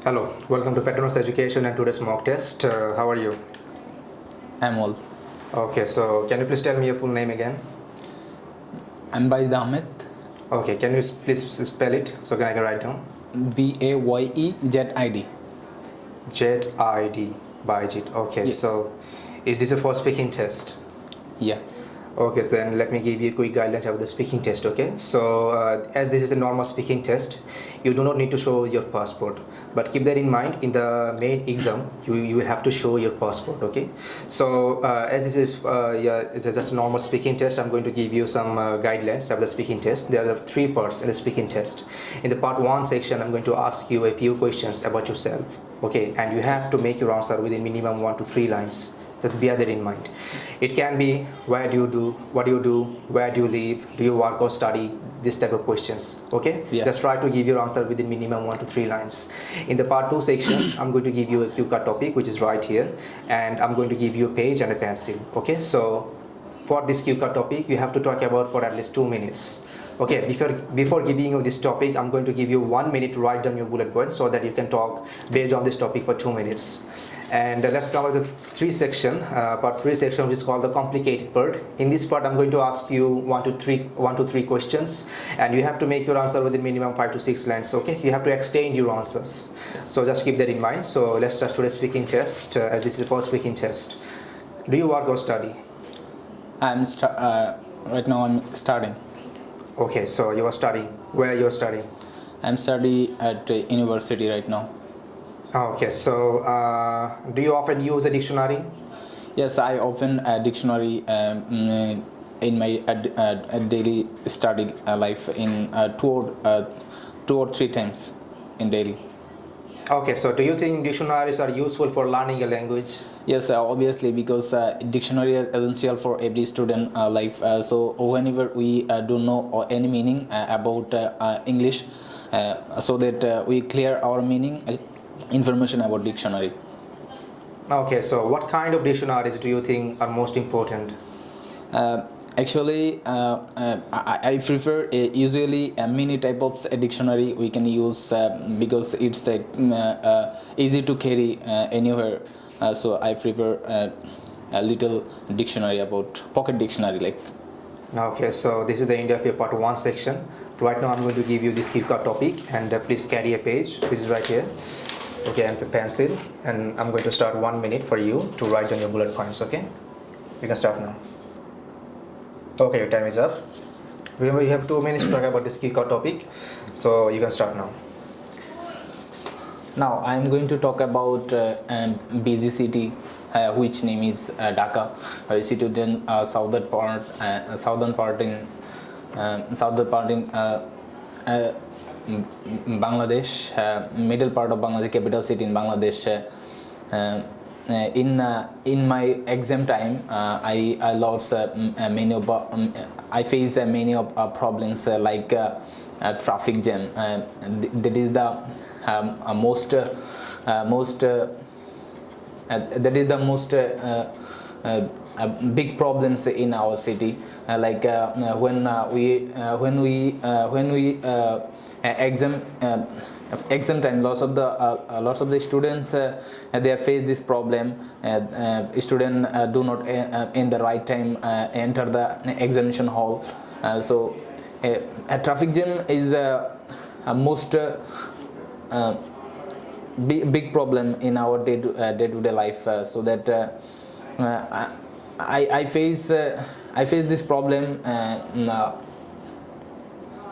Hello, welcome to Patronus Education and today's mock test. How are you? I'm all. Okay, so can you please tell me your full name again? I'm Bayd Ahmed. Okay, can you please spell it so I can write down? Bayezid. Z-I-D, Bayezid. Okay, Yeah. so is this a first speaking test? Yeah. Okay, then let me give you a quick guidelines about the speaking test. Okay, so as this is a normal speaking test, you do not need to show your passport, but keep that in mind. In the main exam, you will have to show your passport. Okay, so as this is it's just a normal speaking test, I'm going to give you some guidelines of the speaking test. There are three parts in the speaking test. In the part one section, I'm going to ask you a few questions about yourself. Okay, and you have to make your answer within minimum 1 to 3 lines. Just bear that in mind. It can be where do you do, what do you do, where do you live, do you work or study, this type of questions. Okay, Yeah. just try to give your answer within minimum 1 to 3 lines. In the part 2 section, I'm going to give you a cue card topic, which is right here, and I'm going to give you a page and a pencil. Okay, so for this cue card topic, you have to talk about for at least 2 minutes. Okay, before giving you this topic, I'm going to give you 1 minute to write down your bullet points so that you can talk based on this topic for 2 minutes. And let's cover the part 3 section, which is called the complicated part. In this part, I'm going to ask you 1 to 3 questions, and you have to make your answer within minimum 5 to 6 lines. Okay, you have to extend your answers. Yes. So just keep that in mind. So let's start today's speaking test. As this is the first speaking test. Do you work or study? Right now I'm studying. Okay, so you are studying. Where you are studying? I'm studying at university right now. Okay, so do you often use a dictionary? Yes, I often dictionary in my daily study life in 2 or 3 times in daily. Okay, so do you think dictionaries are useful for learning a language? Yes, obviously, because dictionary is essential for every student life. So whenever we don't know any meaning about English, so that we clear our meaning information about dictionary. Okay, so what kind of dictionaries do you think are most important? Actually, I prefer usually many type of dictionary we can use because it's easy to carry anywhere. So I prefer a little dictionary about pocket dictionary like. Okay, so this is the end of your part 1 section. Right now I'm going to give you this cue card topic, and please carry a page, which is right here. Okay, and a pencil, and I'm going to start 1 minute for you to write down your bullet points. Okay, you can start now. Okay, your time is up. Remember, you have 2 minutes to talk about this cue card topic, so you can start now. Now I am going to talk about busy city, which name is Dhaka, situated in southern part in Bangladesh, middle part of Bangladesh, capital city in Bangladesh. In my exam time, I lost I face many of problems like traffic jam. That is the most big problems in our city. Like when we exam time, lots of the students they face this problem. Students do not in the right time enter the examination hall. So a traffic jam is a most big problem in our day-to-day life. So that I face this problem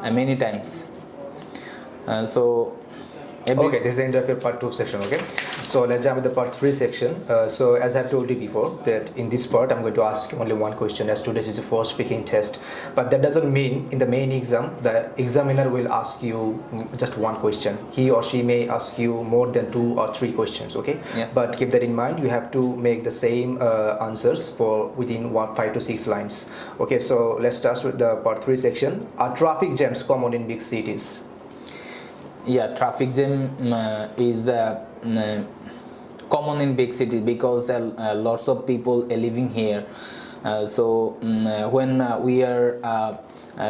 many times. So Okay, this is the end of your part 2 section. Okay, so let's jump to the part 3 section. So as I've told you before, that in this part I'm going to ask you only one question, as today's is a first speaking test. But that doesn't mean in the main exam the examiner will ask you just one question. He or she may ask you more than 2 or 3 questions. Okay, Yeah. but keep that in mind. You have to make the same answers for within 5 to 6 lines. Okay, so let's start with the part 3 section. Are traffic jams common in big cities? Yeah, traffic jam is common in big cities because lots of people are living here. So when we are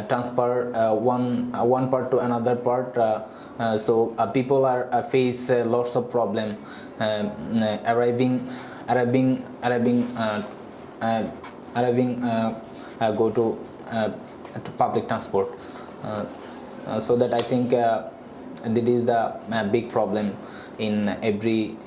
transfer one part to another part. So people are face lots of problem arriving go to public transport. So that I think that is the big problem in every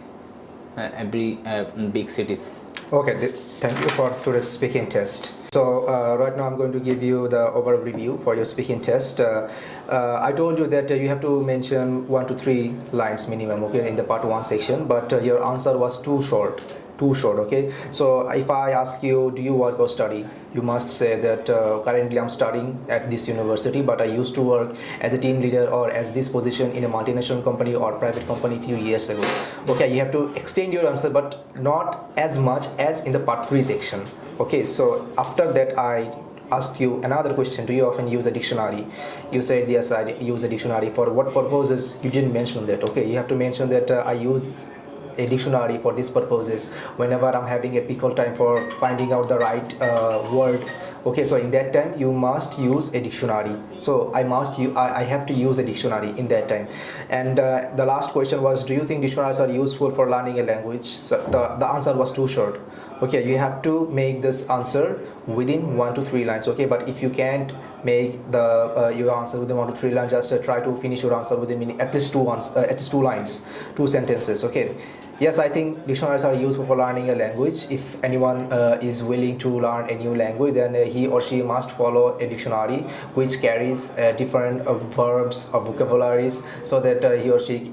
big cities. Okay, thank you for today's speaking test. So right now I'm going to give you the overview for your speaking test. I told you that you have to mention 1 to 3 lines minimum, okay, in the part 1 section, but your answer was too short, okay. So if I ask you, do you work or study, you must say that currently I'm studying at this university, but I used to work as a team leader or as this position in a multinational company or private company few years ago. Okay, you have to extend your answer, but not as much as in the part 3 section. Okay, so after that I asked you another question, do you often use a dictionary? You said yes, I use a dictionary. For what purposes? You didn't mention that. Okay, you have to mention that I use a dictionary for these purposes whenever I'm having a pickle time for finding out the right word. Okay, so in that time you must use a dictionary. So I have to use a dictionary in that time. And the last question was, do you think dictionaries are useful for learning a language? So the answer was too short. Okay, you have to make this answer within 1 to 3 lines. Okay, but if you can't make the your answer within 1 to 3 lines, just try to finish your answer within at least 2 lines, 2 sentences. Okay. Yes, I think dictionaries are useful for learning a language. If anyone is willing to learn a new language, then he or she must follow a dictionary which carries different verbs or vocabularies, so that he or she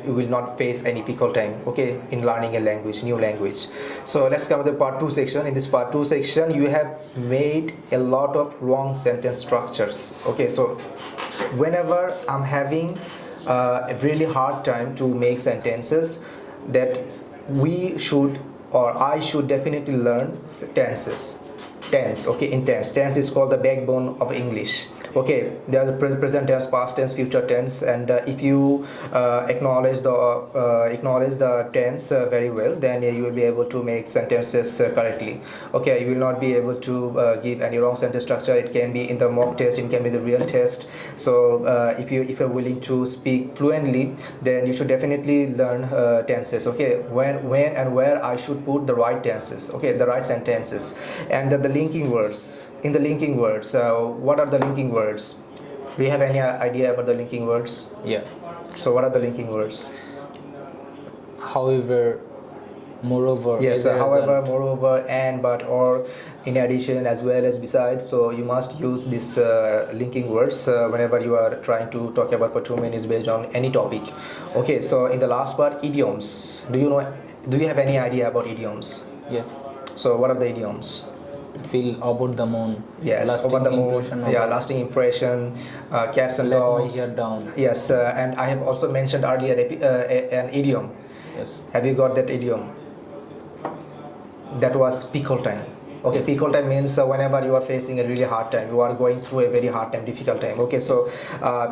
will not face any pickle time, okay, in learning a language, new language. So let's come to the part 2 section. In this part 2 section, you have made a lot of wrong sentence structures. Okay, so whenever I'm having a really hard time to make sentences, that we should, or I should definitely learn tenses. Okay, in tense is called the backbone of English. Okay, there's a present tense, past tense, future tense, and if you acknowledge the tense very well, then you will be able to make sentences correctly. Okay, you will not be able to give any wrong sentence structure. It can be in the mock test, it can be the real test. So if you're willing to speak fluently, then you should definitely learn tenses. Okay, when and where I should put the right tenses, okay, the right sentences, and the linking words. In the linking words, what are the linking words? Do you have any idea about the linking words? Yeah. So what are the linking words? However, moreover. Yes, however, moreover, and, but, or, in addition, as well as, besides. So you must use these linking words whenever you are trying to talk about for 2 minutes based on any topic. Okay, so in the last part, idioms. Do you have any idea about idioms? Yes. So what are the idioms? Feel about the moon. Yes, lasting over the moon. impression. Lasting impression. Cats and let dogs. my hair down. Yes, and I have also mentioned earlier an idiom. Yes. Have you got that idiom? That was pickle time. Okay, Yes. pickle time means whenever you are facing a really hard time, you are going through a very hard time, difficult time. Okay, so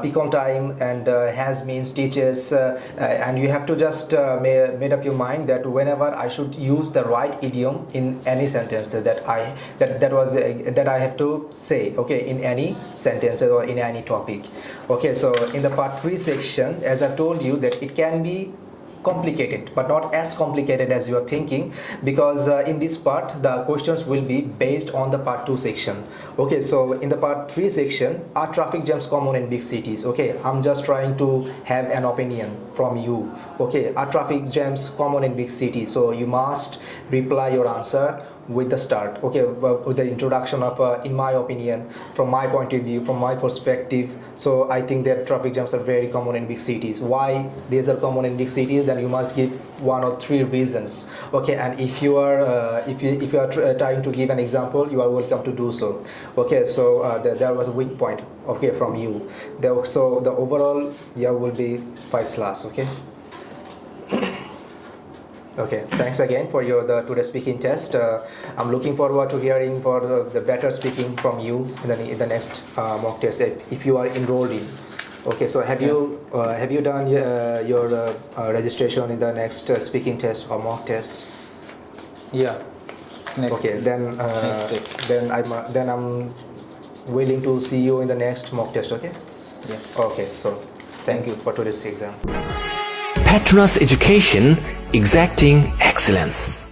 pickle time, and has means teaches, and you have to just made up your mind that whenever I should use the right idiom in any sentences that I have to say, okay, in any sentences or in any topic. Okay, so in the part 3 section, as I told you, that it can be complicated, but not as complicated as you are thinking, because in this part the questions will be based on the part 2 section. Okay, so in the part 3 section, are traffic jams common in big cities? Okay, I'm just trying to have an opinion from you. Okay, are traffic jams common in big cities? So you must reply your answer with the start, okay, with the introduction of in my opinion, from my point of view, from my perspective. So I think that traffic jams are very common in big cities. Why these are common in big cities? Then you must give 1 or 3 reasons. Okay, and if you are trying to give an example, you are welcome to do so. Okay, so there was a weak point, okay, from you. So the overall year will be 5 class. Okay. Okay, thanks again for today's speaking test. I'm looking forward to hearing for the better speaking from you in the next mock test if you are enrolled in. Okay, so have you done your registration in the next speaking test or mock test? Yeah. Next. Okay, then Next step. then I'm willing to see you in the next mock test. Okay. Yeah. Okay. So thank you for today's exam. Patronus Education, exacting excellence.